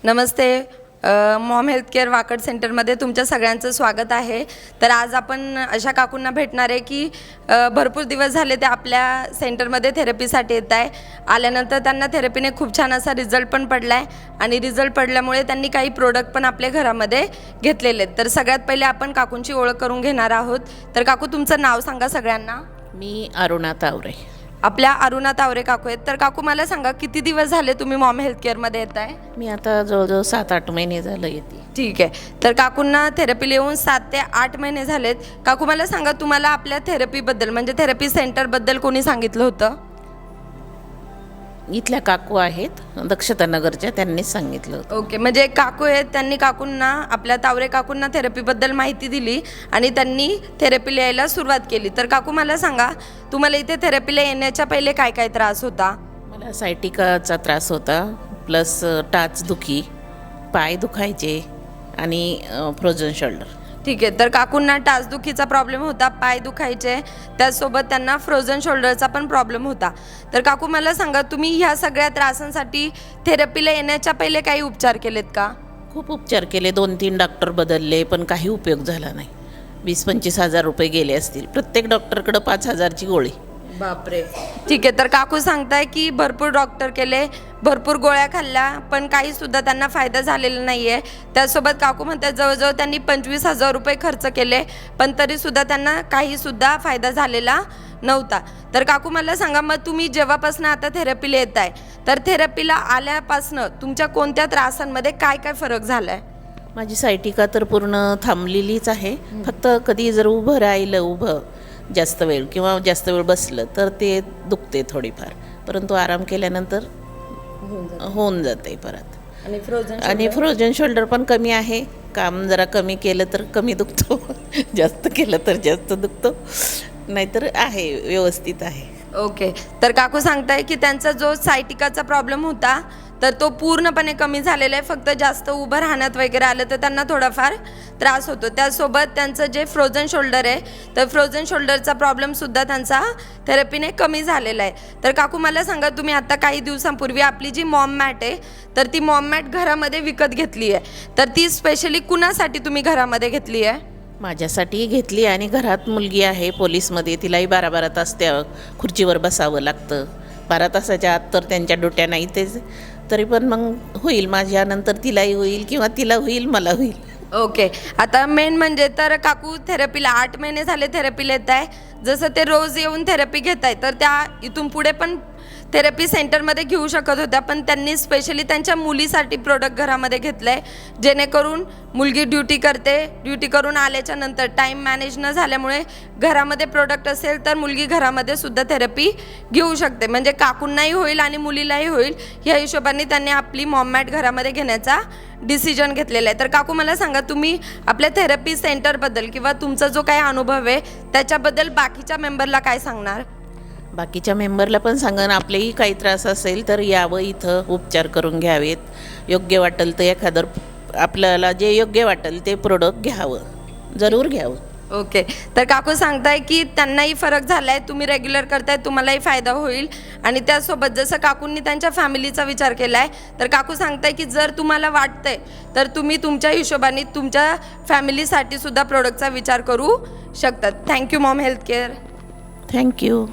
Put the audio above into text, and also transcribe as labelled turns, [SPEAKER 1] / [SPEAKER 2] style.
[SPEAKER 1] नमस्ते. Maugham healthcare Wakad सेंटरमध्ये तुमच्या सगळ्यांचं स्वागत आहे. तर आज आपण अशा काकूंना भेटणार आहे की भरपूर दिवस झाले ते आपल्या सेंटरमध्ये थेरपीसाठी येत आहे. आल्यानंतर त्यांना थेरपीने खूप छान असा रिझल्ट पण पडला आहे आणि रिझल्ट पडल्यामुळे त्यांनी काही प्रोडक्ट पण आपल्या घरामध्ये घेतलेले आहेत. तर सगळ्यात पहिले आपण काकूंची ओळख करून घेणार आहोत. तर काकू, तुमचं नाव सांगा सगळ्यांना.
[SPEAKER 2] मी अरुणा तावरे.
[SPEAKER 1] आपल्या अरुणा तावरे काकू आहेत. तर काकू, मला सांगा किती दिवस झाले तुम्ही मॉम हेल्थकेअरमध्ये येत आहे?
[SPEAKER 2] मी आता जवळजवळ 7-8 महिने झालं येते.
[SPEAKER 1] ठीक आहे. तर काकूंना थेरपीला येऊन 7 ते 8 महिने झालेत. काकू, मला सांगा, तुम्हाला आपल्या थेरपीबद्दल म्हणजे थेरपी सेंटरबद्दल कोणी सांगितलं होतं?
[SPEAKER 2] इथल्या काकू आहेत दक्षता नगरच्या, त्यांनीच सांगितलं होतं.
[SPEAKER 1] ओके, म्हणजे काकू आहेत, त्यांनी काकूंना, आपल्या तावरे काकूंना थेरपीबद्दल माहिती दिली आणि त्यांनी थेरपीला यायला सुरुवात केली. तर काकू, मला सांगा, तुम्हाला इथे थेरपीला येण्याच्या पहिले काय काय त्रास होता?
[SPEAKER 2] मला सायटिकाचा त्रास होता, प्लस टाचदुखी, पाय दुखायचे आणि फ्रोझन शोल्डर.
[SPEAKER 1] ठीक आहे. तर काकूंना टाचदुखीचा प्रॉब्लेम होता, पाय दुखायचे, त्याचसोबत त्यांना फ्रोझन शोल्डरचा पण प्रॉब्लेम होता. तर काकू, मला सांगा, तुम्ही ह्या सगळ्या त्रासांसाठी थेरपीला येण्याच्या पहिले काही उपचार केलेत का?
[SPEAKER 2] खूप उपचार केले, 2-3 डॉक्टर बदलले, पण काही उपयोग झाला नाही. 20-25 हजार रुपये गेले असतील. प्रत्येक डॉक्टरकडं 5,000ची गोळी.
[SPEAKER 1] बापरे. ठीक आहे. तर काकू सांगताय की भरपूर डॉक्टर केले, भरपूर गोळ्या खाल्ल्या, पण काहीसुद्धा त्यांना फायदा झालेला नाही आहे. त्यासोबत काकू म्हणतात जवळजवळ त्यांनी 25,000 रुपये खर्च केले, पण तरीसुद्धा त्यांना काहीसुद्धा फायदा झालेला नव्हता. तर काकू, मला सांगा, मग तुम्ही जेव्हापासून आता थेरपीला येत आहे, तर थेरपीला आल्यापासनं तुमच्या कोणत्या त्रासांमध्ये काय काय फरक झाला आहे?
[SPEAKER 2] माझी सायटिका तर पूर्ण थांबलेलीच आहे. फक्त कधी जर उभं राहिलं जास्त वेळ किंवा जास्त वेळ बसलं तर ते दुखते थोडीफार, परंतु आराम केल्यानंतर होऊन जाते परत. आणि फ्रोझन शोल्डर पण कमी आहे. काम जरा कमी केलं तर कमी दुखतो, जास्त केलं तर जास्त दुखतो, नाहीतर आहे, व्यवस्थित आहे.
[SPEAKER 1] ओके. तर काकू सांगताय की त्यांचा जो सायटिकाचा प्रॉब्लेम होता तर तो पूर्णपणे कमी झालेला आहे. फक्त जास्त उभं राहण्यात वगैरे आलं तर त्यांना थोडाफार त्रास होतो. त्यासोबत त्यांचं जे फ्रोझन शोल्डर आहे, तर फ्रोझन शोल्डरचा प्रॉब्लेमसुद्धा त्यांचा थेरपीने कमी झालेला आहे. तर काकू, मला सांगा, तुम्ही आता काही दिवसांपूर्वी आपली जी मॉम मॅट आहे, तर ती मॉम मॅट घरामध्ये विकत घेतली आहे. तर ती स्पेशली कुणासाठी तुम्ही घरामध्ये घेतली आहे?
[SPEAKER 2] माझ्यासाठी घेतली आणि घरात मुलगी आहे पोलीसमध्ये, तिलाही 12-12 तास त्या खुर्चीवर बसावं लागतं. 12 तासाच्या आत तर त्यांच्या डोट्या नाही, तेच तरी पण मग होईल, माझ्यानंतर तिलाही होईल किंवा तिला होईल, मला होईल.
[SPEAKER 1] ओके. आता मेन म्हणजे तर काकू थेरपीला 8 महिने झाले थेरपीला येत आहे. जसं ते रोज येऊन थेरपी घेत आहे, तर त्या इथून पुढे पण थेरपी सेंटरमध्ये घेऊ शकत होत्या, पण त्यांनी स्पेशली त्यांच्या मुलीसाठी प्रोडक्ट घरामध्ये घेतलं आहे, जेणेकरून मुलगी ड्युटी करते, ड्युटी करून आल्याच्या नंतर टाईम मॅनेज न झाल्यामुळे घरामध्ये प्रोडक्ट असेल तर मुलगी घरामध्ये सुद्धा थेरपी घेऊ शकते. म्हणजे काकूंनाही होईल आणि मुलीलाही होईल, ह्या हिशोबाने त्यांनी आपली मॉम मॅट घरामध्ये घेण्याचा डिसिजन घेतलेला आहे. तर काकू, मला सांगा, तुम्ही आपल्या थेरपी सेंटरबद्दल किंवा तुमचा जो काही अनुभव आहे त्याच्याबद्दल बाकीच्या मेंबरला काय सांगणार?
[SPEAKER 2] बाकीच्या मेंबरला पण सांगन, आपलेही काही त्रास असेल तर यावं, इथं उपचार करून घ्यावेत. योग्य वाटेल तर एखादं आपल्याला जे योग्य वाटेल ते प्रोडक्ट घ्यावं, जरूर घ्यावं.
[SPEAKER 1] ओके. तर काकू सांगताय की त्यांनाही फरक झाला आहे, तुम्ही रेग्युलर करताय, तुम्हालाही फायदा होईल. आणि त्यासोबत जसं काकूंनी त्यांच्या फॅमिलीचा विचार केला आहे, तर काकू सांगताय की जर तुम्हाला वाटतंय तर तुम्ही तुमच्या हिशोबाने तुमच्या फॅमिलीसाठी सुद्धा प्रोडक्टचा विचार करू शकतात. Thank you Maugham healthcare.
[SPEAKER 2] थँक्यू.